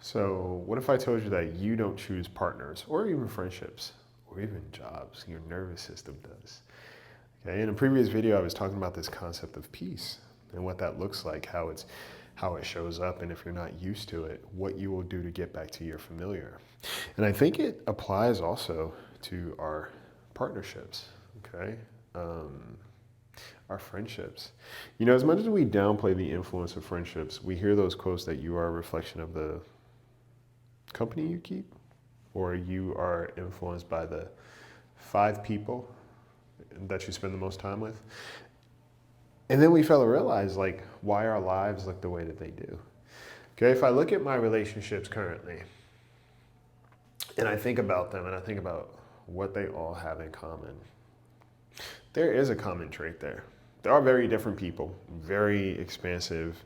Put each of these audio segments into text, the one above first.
So, what if I told you that you don't choose partners or even friendships or even jobs? Your nervous system does. Okay, in a previous video, I was talking about this concept of peace and what that looks like, how it shows up, and if you're not used to it, what you will do to get back to your familiar. And I think it applies also to our partnerships, okay? Our friendships. You know, as much as we downplay the influence of friendships, we hear those quotes that you are a reflection of the company you keep, or you are influenced by the 5 people that you spend the most time with. And then we fail to realize like why our lives look the way that they do. Okay, if I look at my relationships currently and I think about them and I think about what they all have in common, there is a common trait there. There are very different people, very expansive,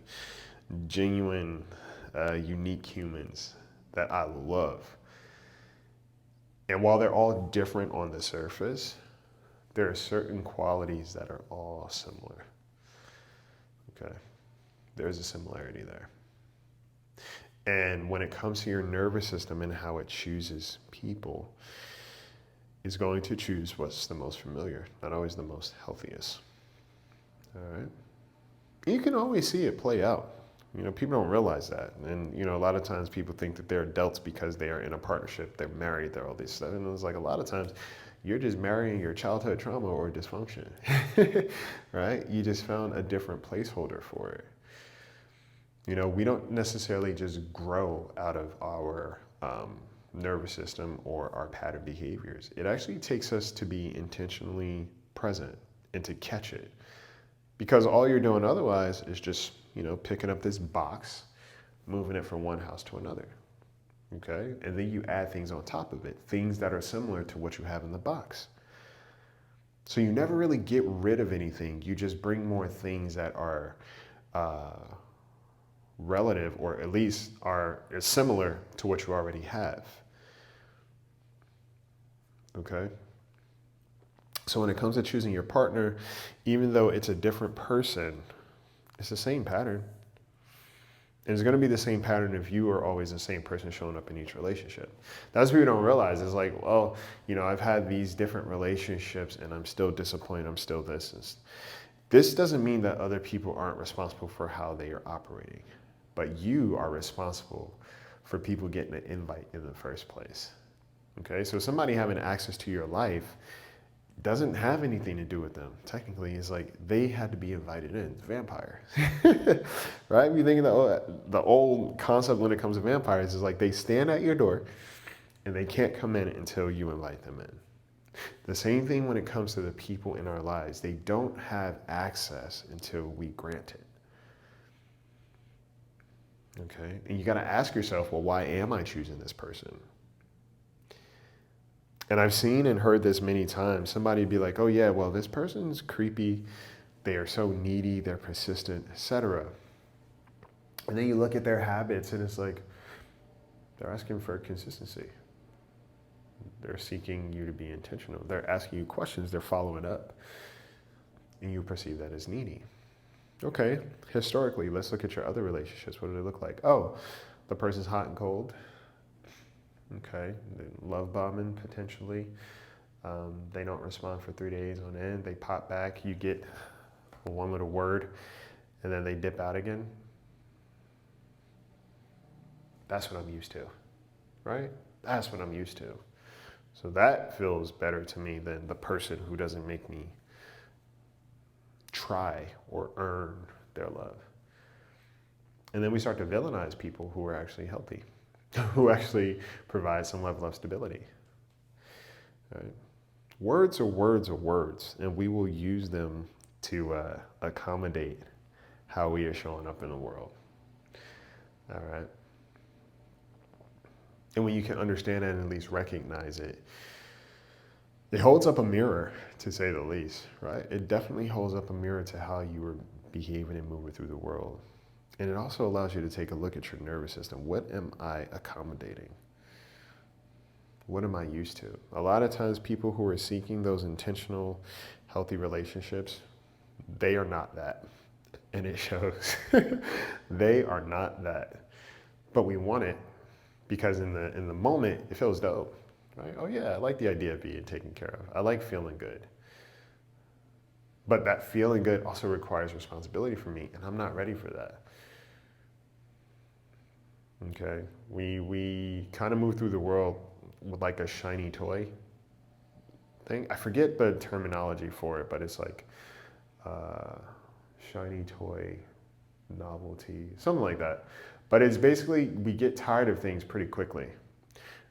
genuine, unique humans that I love. And while they're all different on the surface, there are certain qualities that are all similar. Okay, there's a similarity there. And when it comes to your nervous system and how it chooses people, it's going to choose what's the most familiar, not always the most healthiest. All right. You can always see it play out. You know, people don't realize that. And, you know, a lot of times people think that they're adults because they are in a partnership, they're married, they're all this stuff. And it's like a lot of times you're just marrying your childhood trauma or dysfunction, right? You just found a different placeholder for it. You know, we don't necessarily just grow out of our nervous system or our pattern behaviors. It actually takes us to be intentionally present and to catch it. Because all you're doing otherwise is just, you know, picking up this box, moving it from one house to another. Okay? And then you add things on top of it, things that are similar to what you have in the box. So you never really get rid of anything. You just bring more things that are relative, or at least are similar to what you already have. Okay? So when it comes to choosing your partner, even though it's a different person, it's the same pattern. And it's going to be the same pattern if you are always the same person showing up in each relationship. That's what people don't realize. It's like, well, you know, I've had these different relationships and I'm still disappointed. I'm still this. This doesn't mean that other people aren't responsible for how they are operating, but you are responsible for people getting an invite in the first place. Okay, so somebody having access to your life doesn't have anything to do with them. Technically, it's like they had to be invited in. It's vampires, right? If you think of the old concept when it comes to vampires is like they stand at your door and they can't come in until you invite them in. The same thing when it comes to the people in our lives. They don't have access until we grant it. Okay, and you got to ask yourself, well, why am I choosing this person? And I've seen and heard this many times. Somebody be like, oh yeah, well, this person's creepy. They are so needy, they're persistent, etc. And then you look at their habits and it's like, they're asking for consistency. They're seeking you to be intentional. They're asking you questions, they're following up. And you perceive that as needy. Okay, historically, let's look at your other relationships. What do they look like? Oh, the person's hot and cold. Okay, love bombing potentially. They don't respond for 3 days on end. They pop back. You get one little word, and then they dip out again. That's what I'm used to, right? That's what I'm used to. So that feels better to me than the person who doesn't make me try or earn their love. And then we start to villainize people who are actually healthy, who actually provide some level of stability. Right? Words are words are words, and we will use them to accommodate how we are showing up in the world. All right. And when you can understand it and at least recognize it, it holds up a mirror, to say the least, right? It definitely holds up a mirror to how you are behaving and moving through the world. And it also allows you to take a look at your nervous system. What am I accommodating? What am I used to? A lot of times people who are seeking those intentional, healthy relationships, they are not that. And it shows. They are not that. But we want it because in the moment it feels dope, right? Oh yeah, I like the idea of being taken care of. I like feeling good. But that feeling good also requires responsibility for me, and I'm not ready for that. Okay, we kind of move through the world with like a shiny toy thing. I forget the terminology for it, but it's like shiny toy, novelty, something like that. But it's basically we get tired of things pretty quickly,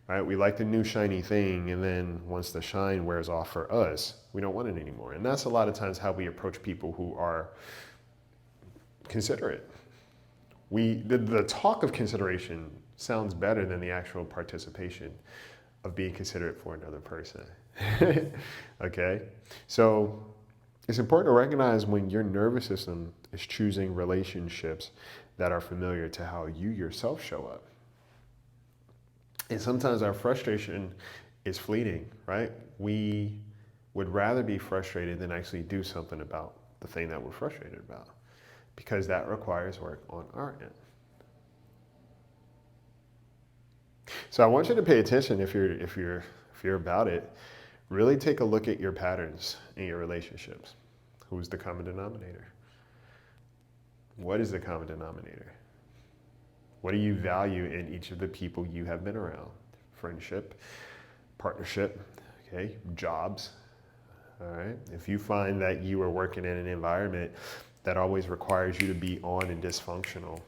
right? We like the new shiny thing, and then once the shine wears off for us, we don't want it anymore. And that's a lot of times how we approach people who are considerate. The talk of consideration sounds better than the actual participation of being considerate for another person. Okay? So it's important to recognize when your nervous system is choosing relationships that are familiar to how you yourself show up. And sometimes our frustration is fleeting, right? We would rather be frustrated than actually do something about the thing that we're frustrated about, because that requires work on our end. So I want you to pay attention if you're about it. Really take a look at your patterns in your relationships. Who's the common denominator? What is the common denominator? What do you value in each of the people you have been around? Friendship, partnership, okay, jobs. All right. If you find that you are working in an environment that always requires you to be on and dysfunctional,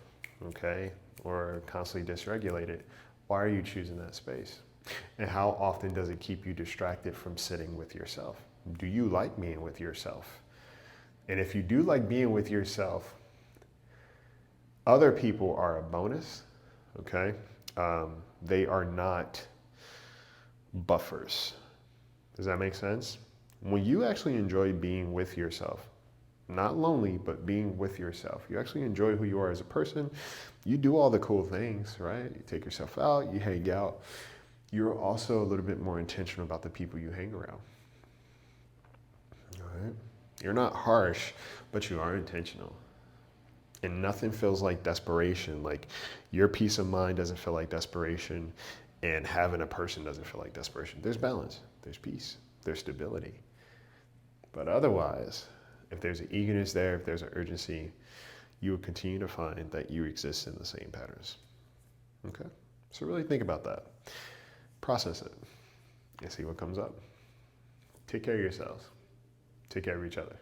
okay, or constantly dysregulated, why are you choosing that space? And how often does it keep you distracted from sitting with yourself? Do you like being with yourself? And if you do like being with yourself, other people are a bonus, okay? They are not buffers. Does that make sense? When you actually enjoy being with yourself, not lonely, but being with yourself, you actually enjoy who you are as a person, you do all the cool things, right? You take yourself out, you hang out. You're also a little bit more intentional about the people you hang around. All right? You're not harsh, but you are intentional. And nothing feels like desperation. Like your peace of mind doesn't feel like desperation, and having a person doesn't feel like desperation. There's balance, there's peace, there's stability. But otherwise, if there's an eagerness there, if there's an urgency, you will continue to find that you exist in the same patterns. Okay? So really think about that. Process it and see what comes up. Take care of yourselves. Take care of each other.